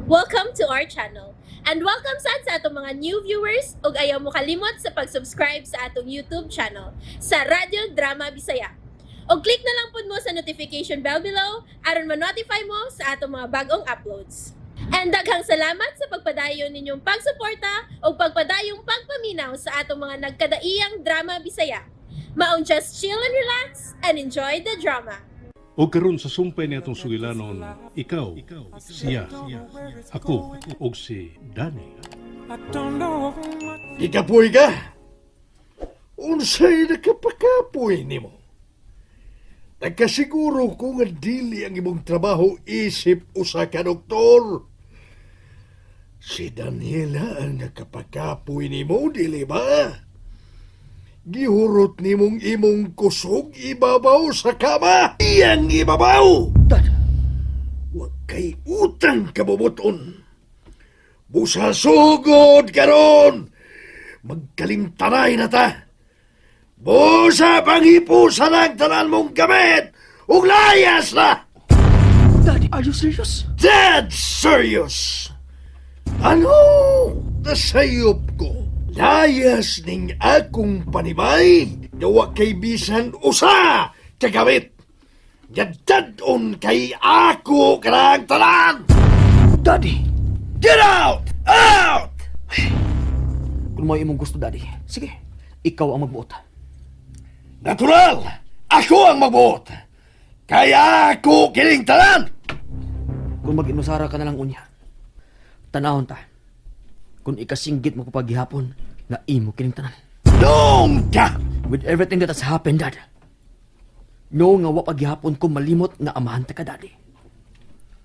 Welcome to our channel. And welcome sa atong mga new viewers ug ayaw mo kalimot sa pag-subscribe sa atong YouTube channel sa Radio Drama Bisaya. O click na lang pud mo sa notification bell below aron ma-notify mo sa atong mga bagong uploads. And daghang salamat sa pagpadayon ninyong pagsuporta o pagpadayong pagpaminaw sa atong mga nagkadaiyang Drama Bisaya. Maong just chill and relax and enjoy the drama. O karon sa sumpay ni atong sugilanon, ikaw, siya, ako, o si Danny. Ikapoy ka? Unsay nakapakapoy nimo? Nagkasiguro ko nga dili ang imong trabaho isip usa ka doktor. Si Daniela ang nakapakapoy nimo, dili ba? Gihurot nimong imong kusog ibabaw sa kama. Iyang ibabaw! Dad, Huwag kay utang kabubuton. Busa sugod karon. Magkalimtanay na ta. Busa panghipusan ang tanan mong gamit. Ug layas na. Daddy, are you serious? Dead serious. Ano? Nasayop ko. Layas ning akong panimay. Gawa kay bisan usa ka gamit. Yadadon kay ako karang tanan. Daddy! Get out! Out! Kung may imong gusto, Daddy, sige, ikaw ang magbuot. Natural! Ako ang magbuot! Kaya ako kining tanan! Kung mag-inusara ka na lang unya, tanahon ta. Kung ikasinggit mo papaghihapon, na imo kining tanan. Noong ka! With everything that has happened, Dad, no nga wa paghihapon ko malimot nga amahan ta ka, Daddy.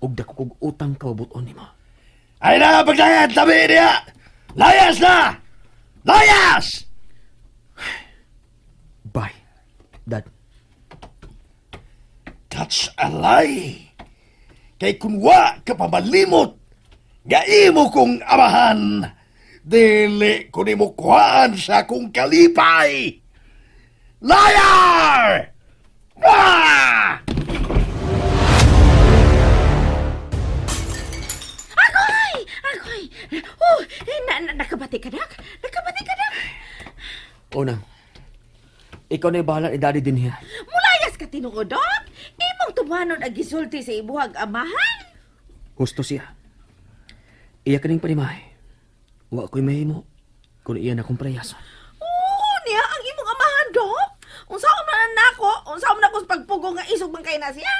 Ug dako kog utang kawabuton nimo. Ay na pagdayan! Tabi niya! Layas na! Layas! Bye, Dad. That's a lie! Kay kung wa ka pamalimot, nga imo kong amahan, dili ko nimo kuhaan sa akong kalipay! Liar! Ah! Agoy! Nakabati ka, Dak? Nakabati ka, Dak? Unang, ikaw na yung bahala ni Daddy din niya. Mulayas ka tinuod, Dok? Imong tumanon ang gisulti sa ibuhag amahan? Gusto siya. Iya kaning panimahay. Wa ko'y mahimo kung iya na kong prayason. Oo, niya ang imong amahan, Dok. Unsaon man nako? Unsaon man ako sa pagpugong nga isog man kay na siya?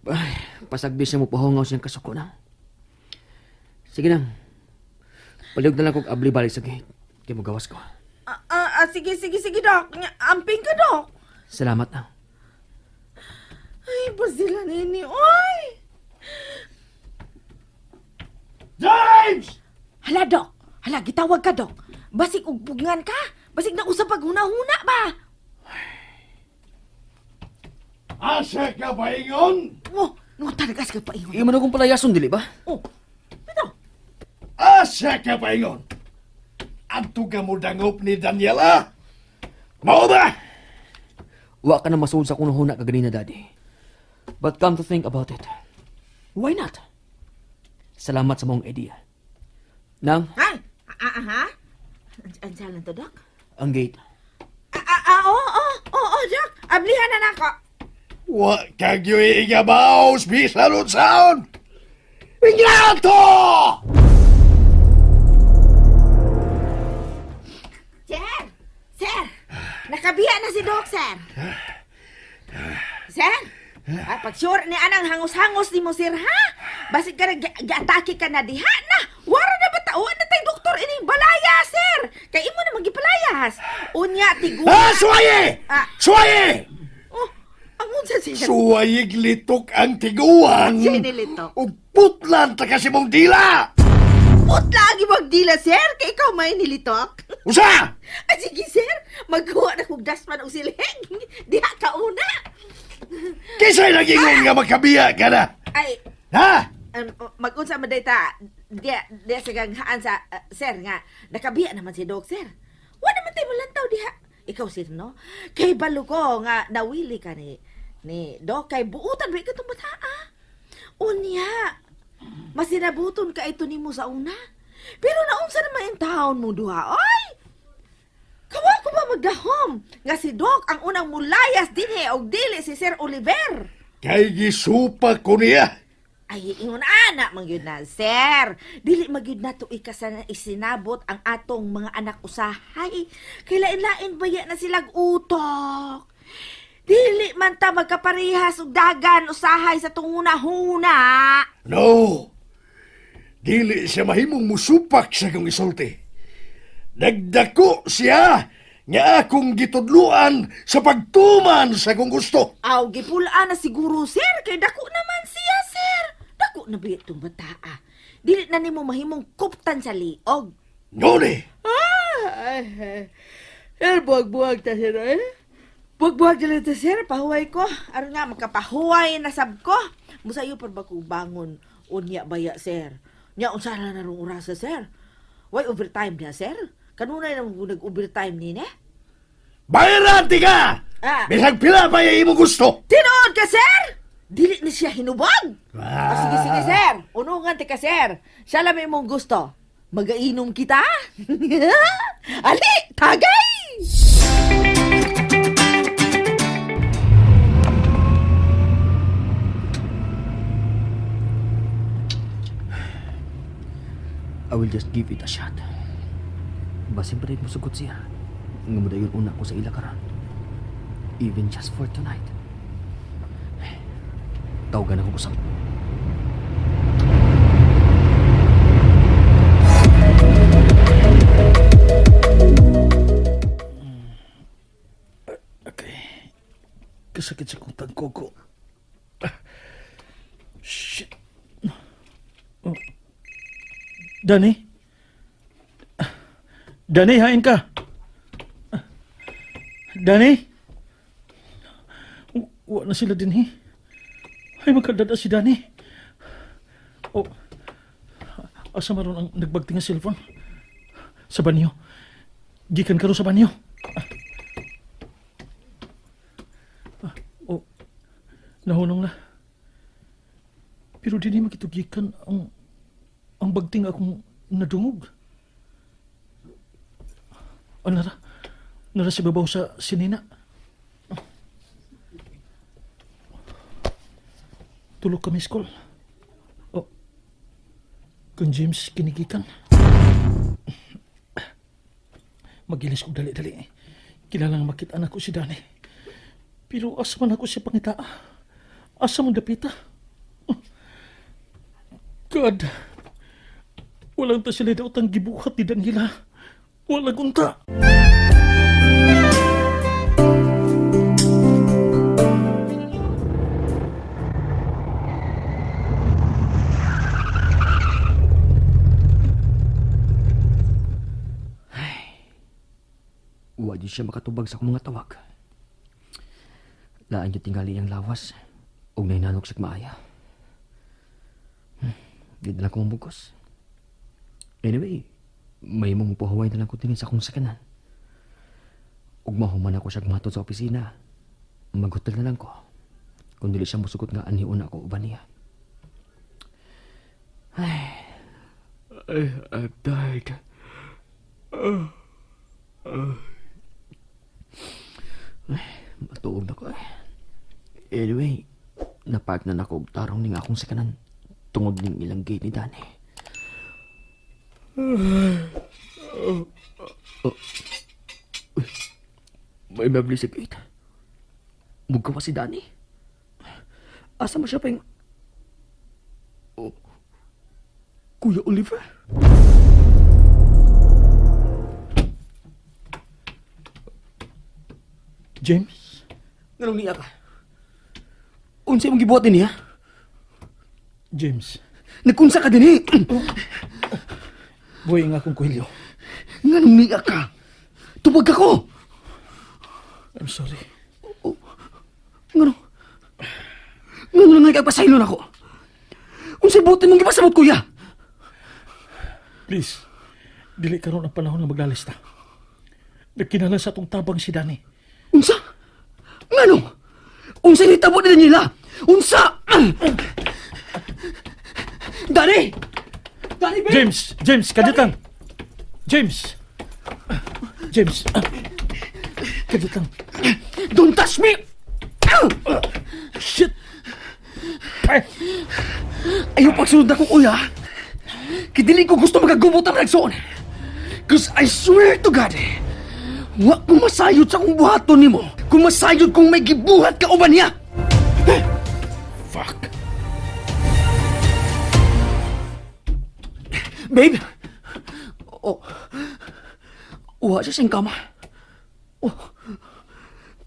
Ay, pasagdi siya mo pahungaw siyang kasuko na. Sige nang. Paliog na lang kong abli balik sa gate. Kaya mo gawas ko. Sige, Dok. Amping ka, Dok. Salamat na. Ay, basila nini, oy! James! Hala, Dok. Hala, gitawag ka, Dok. Basig ugbugngan ka. Basig na usap paghuna-huna ba? Asa ka ba ingon? Oh, no talagas ka pa ingon. Iya man akong palayason, dili ba? Oh, ito. Asa ka ba ingon? Adto ka mo dangop ni Daniela? Mao ba? Wa ka na masul sa kunahuna ka ganina, Daddy. But come to think about it, why not? Salamat sa mong idea. Nang, Ha? Ha? Andiyan lang to, Doc? ang gate. Oo, Doc. Ablihan na nako. Wa kag yoy igabaos bisan unsaon. Inglato! Sir! Nakabiya na si Doc, sir. Sir? Pag sure ni anang hangos-hangos ni mo, sir, ha? Basig ka na, gi-atake ka na diha na. Wara na ba tauan na tayo doktor ining balaya, sir? Kay imo na magipalayas. Unya, tiguan. Suwaye! Ah. Suwaye! Oh, ang unsa, sir? Suwayig litok ang tiguan. Siya nilitok. Ug putlan ta kasi mong dila. Putla ang magdila, sir. Kay ikaw may nilitok. Usa! Sige, sir. Magkuha na kong dasman o silheng. Diha ka una. Kisay nagingon nga makabiya ka na. Ay, Ha? mag-unsa man dayta dia sa ganghaan sa sir nga nakabiya naman si Dok, sir. Wa naman tayo malantaw diha. Ikaw sir, no? Kay balo ko nga nawili ka ni Dok kay buutan ba ikatong bata, ah? Unya, Masinabuton ka ito nimo sa una. Pero naunsa naman yung taon mo duha, oy! Kawa ko ba magdahom? Nga si Doc ang unang mulayas dinhi og dili si Sir Oliver. Kay gisupa ko niya. Ay, ingon anak magyud na, sir. Dili magyud na to ikasan isinabot ang atong mga anak usahay. Kay lain-lain baya na silag utok. Dili man ta magkaparehas og dagan usahay sa tunguna-huna. No. Dili siya mahimong musupak sa kong isulti. Nagdako siya nga akong gitudluan sa pagtuman sa kong gusto. Aw, gipulaan na siguro, sir. Kay dako naman siya, sir. Dako na ba itong bataa? Dili na nimo mahimong kuptan sa liog. Noni, Buwag-buwag ta, sir, eh? Buwag-buwag na ta, sir. Pahuway ko. Aron nga, magkapahuway na sab ko. Musayo pa ba ko bangon? Unya baya, sir. Nya, unsara na rong orasa, sir. Why overtime niya, sir? Kanunay na nag-overtime ni, ne? bayaran ti ka! Ah. Bisag pila pa yung imo gusto. Tinood ka, sir! Dili na siya hinubog! Ah. Sige, sir. Unungan ti ka, sir. Siya lang may mong gusto. Magainom kita? Ali, tagay! I will just give it a shot. Basin pa rin mo sugot siya. Nga mo dayon una ko sa ilakaran. Even just for tonight. Tawagan ako kusang. Okay. Kasakit sa kong tangko ko. Shit. Oh. Danny? Danny, hain ka. Danny? Wa na sila din, Ay, magkadada si Danny. Oh, asa maron ang nagbagti nga cellphone? Sa banyo. Gikan ka ro sa banyo. Oh, nahunong na. Pero di makitugikan ang bagting akong nadungog. Nara si babaw sa sinina. Tulog kami school. Oh, kung James kinigikan. Magilis kong dali-dali. Kilalang makita ko si Danny. Pero asa man ako siya pangita. Asa man dapita. God. Walang ta sila daw tang gibuhat ni Daniela. Walang unta. Wa di siya makatubag sa akong mga tawag. Laan niyo tingali ang lawas. Og nainanok siya maaya. Di na lang ko mabugos. Anyway, may mong puhaway na lang ko tingin sa akong sakanan. Ug mahuman ako siya matod sa opisina. Maghotel na lang ko. Kung dili siya musugot nga anhiuna ako uban niya. I've died. Matuog na ko eh. Anyway, napark na ako og tarong ning akong sakanan. Tungod ning ilang gate ni Danny. May mabli sa gate. Mugkawa si Danny. Asa mo siya pa yung... Oh. Kuya Oliver? James? Nganong niya ka? Unsay mong gibuhat din niya? James. Nagkunsa ka din Buhay nga akong kuhilyo. Nganong niya ka? Tubag ako! I'm sorry. Nganong lang nagpasaylo na ako? Unsay buhatin mong gipasamot, kuya? Please, dili karon ang panahon na maglalista. Nagkinala sa atong tabang si Danny. Unsa? Ngano? Unsa ni tabo ni Daniela? Unsa? Danny! Danny, babe! James, kadit lang. James. James. Kadit lang. Don't touch me! Shit. Ay, Ayaw pagsunod na kong uya. Kidili ko gusto magagumot ang nagsoon. Cause I swear to God, wa kong masayod sa kong buhaton ni mo. Kung masayod kong may gibuhat ka uban niya. fuck. Babe! Oh. Uwa siya siyang kama. Oh.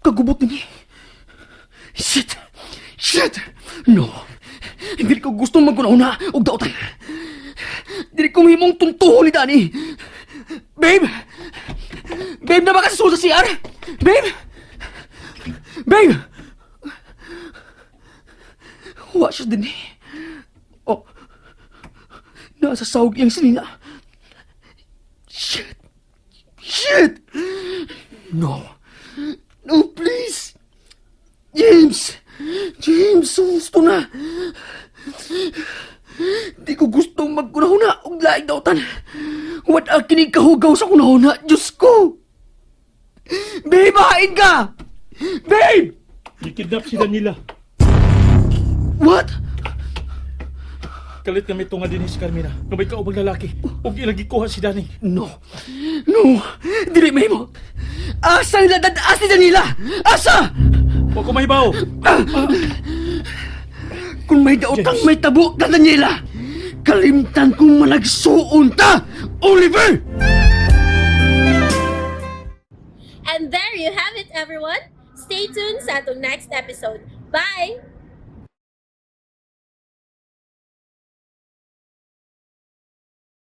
Kagubot ni. Shit! Shit! No! Hindi ko gusto magkunahuna og daotan. Hindi ko himong tuntuho ni Danny. Babe! Babe, na ba kasi sa CR? Babe! Babe! Uwa siya din eh. Oh. Nasa sahog iyang sinina. Shit! Shit! No. No, please! James! James, gusto na! Di ko gustong magkunahuna og laing dautan. Wat ang kinig kahugaw sa kunahuna, Diyos ko! Babe, hain ka! Babe! Gikidnap si Danila. What? Kalit kami tunga din si Carmina. Nga may kaubang lalaki. Huwag ilagikuha si Danny. No. No! Dili may mo! Asa nila dadaas ni Danila? Asa? Huwag ko mahibaw. Kung may daotang James. may tabo ka, Daniela, kalimtan kong managsuon ta, Oliver! And there you have it, everyone. Stay tuned sa atong next episode. Bye!